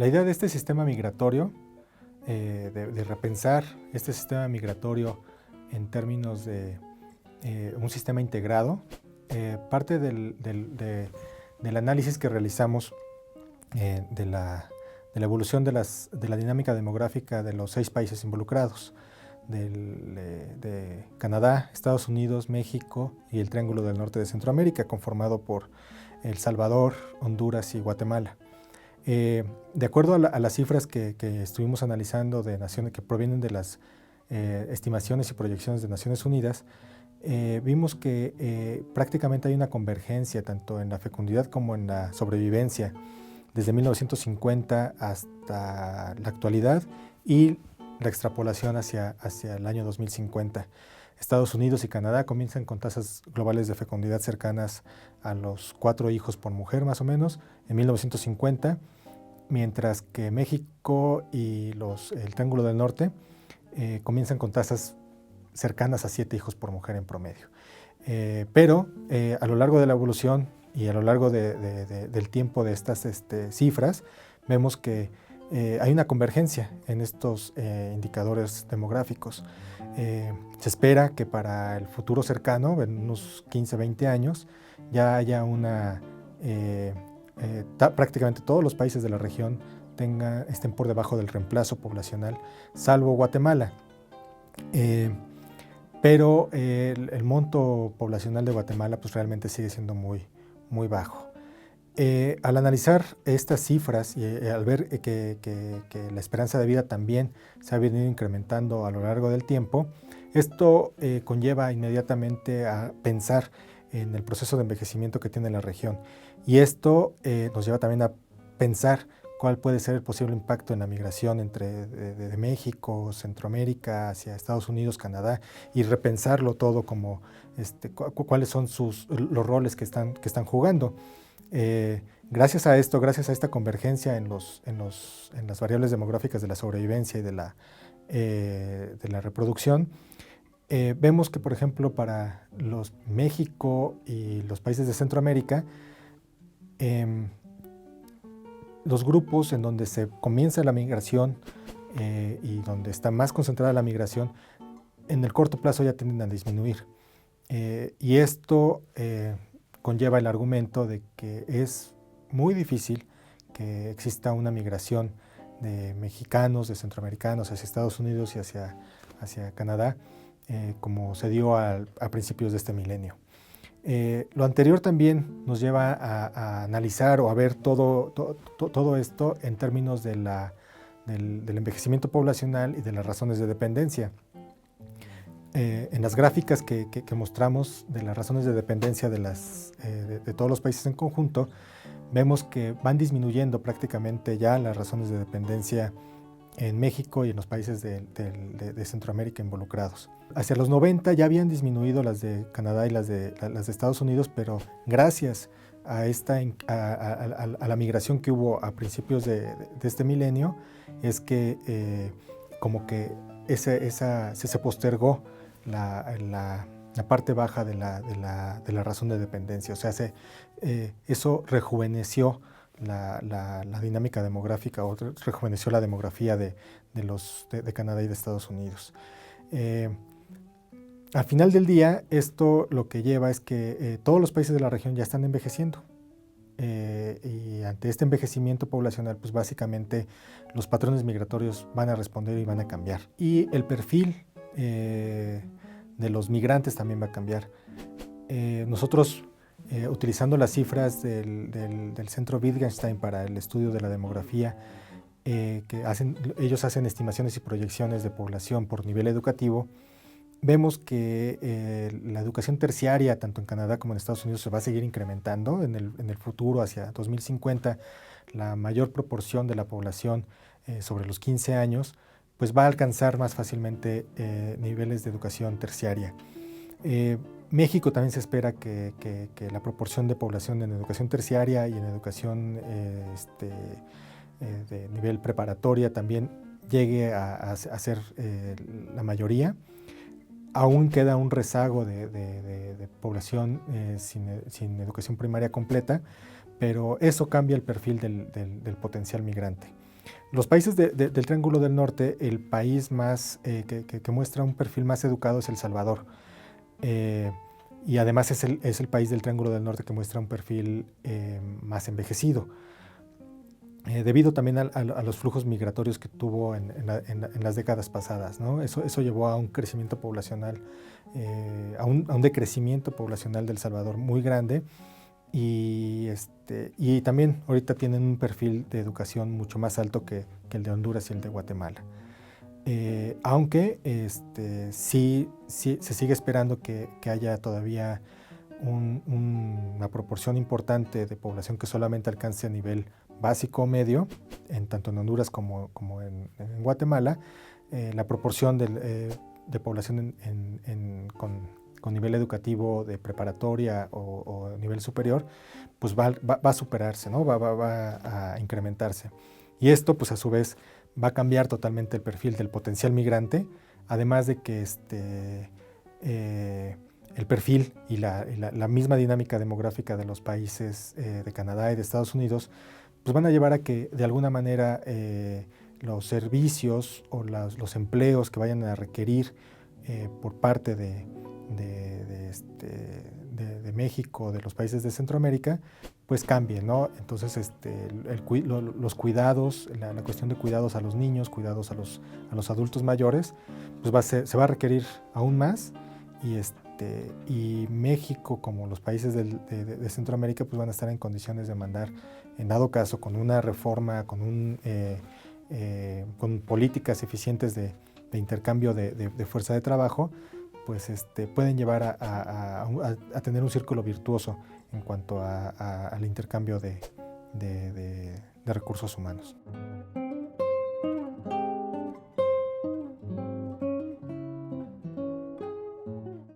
La idea de este sistema migratorio, de repensar este sistema migratorio en términos de un sistema integrado, parte del análisis que realizamos de la evolución de la dinámica demográfica de los 6 países involucrados, de Canadá, Estados Unidos, México y el Triángulo del Norte de Centroamérica, conformado por El Salvador, Honduras y Guatemala. De acuerdo a las cifras que estuvimos analizando de naciones que provienen de las estimaciones y proyecciones de Naciones Unidas, vimos que prácticamente hay una convergencia tanto en la fecundidad como en la sobrevivencia desde 1950 hasta la actualidad y la extrapolación hacia el año 2050. Estados Unidos y Canadá comienzan con tasas globales de fecundidad cercanas a los 4 hijos por mujer más o menos en 1950, mientras que México y el Triángulo del Norte comienzan con tasas cercanas a 7 hijos por mujer en promedio. Pero a lo largo de la evolución y a lo largo del tiempo de estas cifras, vemos que hay una convergencia en estos indicadores demográficos. Se espera que para el futuro cercano, en unos 15, 20 años, ya haya prácticamente todos los países de la región estén por debajo del reemplazo poblacional, salvo Guatemala. Pero el monto poblacional de Guatemala pues realmente sigue siendo muy, muy bajo. Al analizar estas cifras y al ver que la esperanza de vida también se ha venido incrementando a lo largo del tiempo, esto conlleva inmediatamente a pensar en el proceso de envejecimiento que tiene la región. Y esto nos lleva también a pensar cuál puede ser el posible impacto en la migración de México, Centroamérica, hacia Estados Unidos, Canadá, y repensarlo todo como cuáles son los roles que están jugando. Gracias a esto, gracias a esta convergencia en las variables demográficas de la sobrevivencia y de la reproducción, vemos que, por ejemplo, para México y los países de Centroamérica, los grupos en donde se comienza la migración y donde está más concentrada la migración, en el corto plazo ya tienden a disminuir. Y esto conlleva el argumento de que es muy difícil que exista una migración de mexicanos, de centroamericanos hacia Estados Unidos y hacia Canadá, como se dio a principios de este milenio. Lo anterior también nos lleva a analizar o a ver todo esto en términos del envejecimiento poblacional y de las razones de dependencia. En las gráficas que mostramos de las razones de dependencia de todos los países en conjunto, vemos que van disminuyendo prácticamente ya las razones de dependencia en México y en los países de Centroamérica involucrados. Hacia los 90 ya habían disminuido las de Canadá y las de Estados Unidos, pero gracias a la migración que hubo a principios de este milenio, es que como que se postergó la parte baja de la razón de dependencia. O sea, eso rejuveneció la dinámica demográfica, o rejuveneció la demografía de Canadá y de Estados Unidos. Al final del día, esto lo que lleva es que todos los países de la región ya están envejeciendo. Y ante este envejecimiento poblacional, pues básicamente los patrones migratorios van a responder y van a cambiar. Y el perfil de los migrantes también va a cambiar. Nosotros, utilizando las cifras del Centro Wittgenstein para el estudio de la demografía, ellos hacen estimaciones y proyecciones de población por nivel educativo, vemos que la educación terciaria, tanto en Canadá como en Estados Unidos, se va a seguir incrementando en el futuro. Hacia 2050, la mayor proporción de la población sobre los 15 años pues va a alcanzar más fácilmente niveles de educación terciaria. México también se espera que la proporción de población en educación terciaria y en educación de nivel preparatoria también llegue a ser la mayoría. Aún queda un rezago de población sin educación primaria completa, pero eso cambia el perfil del potencial migrante. Los países del Triángulo del Norte, el país más que muestra un perfil más educado es El Salvador. Eh, y además es el país del Triángulo del Norte que muestra un perfil más envejecido, debido también a los flujos migratorios que tuvo en las décadas pasadas, ¿no? Eso llevó a un crecimiento poblacional, a un decrecimiento poblacional de El Salvador muy grande. Y también ahorita tienen un perfil de educación mucho más alto que el de Honduras y el de Guatemala. Aunque sí se sigue esperando que haya todavía una proporción importante de población que solamente alcance a nivel básico o medio, tanto en Honduras como en Guatemala. La proporción de población con nivel educativo de preparatoria o nivel superior, pues va a superarse, ¿no? Va a incrementarse. Y esto, pues a su vez, va a cambiar totalmente el perfil del potencial migrante, además de que el perfil y la misma dinámica demográfica de los países de Canadá y de Estados Unidos, pues van a llevar a que de alguna manera los servicios o los empleos que vayan a requerir por parte de México, de los países de Centroamérica, pues cambien, ¿no? Entonces los cuidados, la cuestión de cuidados a los niños, cuidados a los adultos mayores, pues se va a requerir aún más. Y México, como los países de Centroamérica, pues van a estar en condiciones de mandar, en dado caso, con una reforma, con políticas eficientes de intercambio de fuerza de trabajo, pues pueden llevar a tener un círculo virtuoso en cuanto al intercambio de recursos humanos.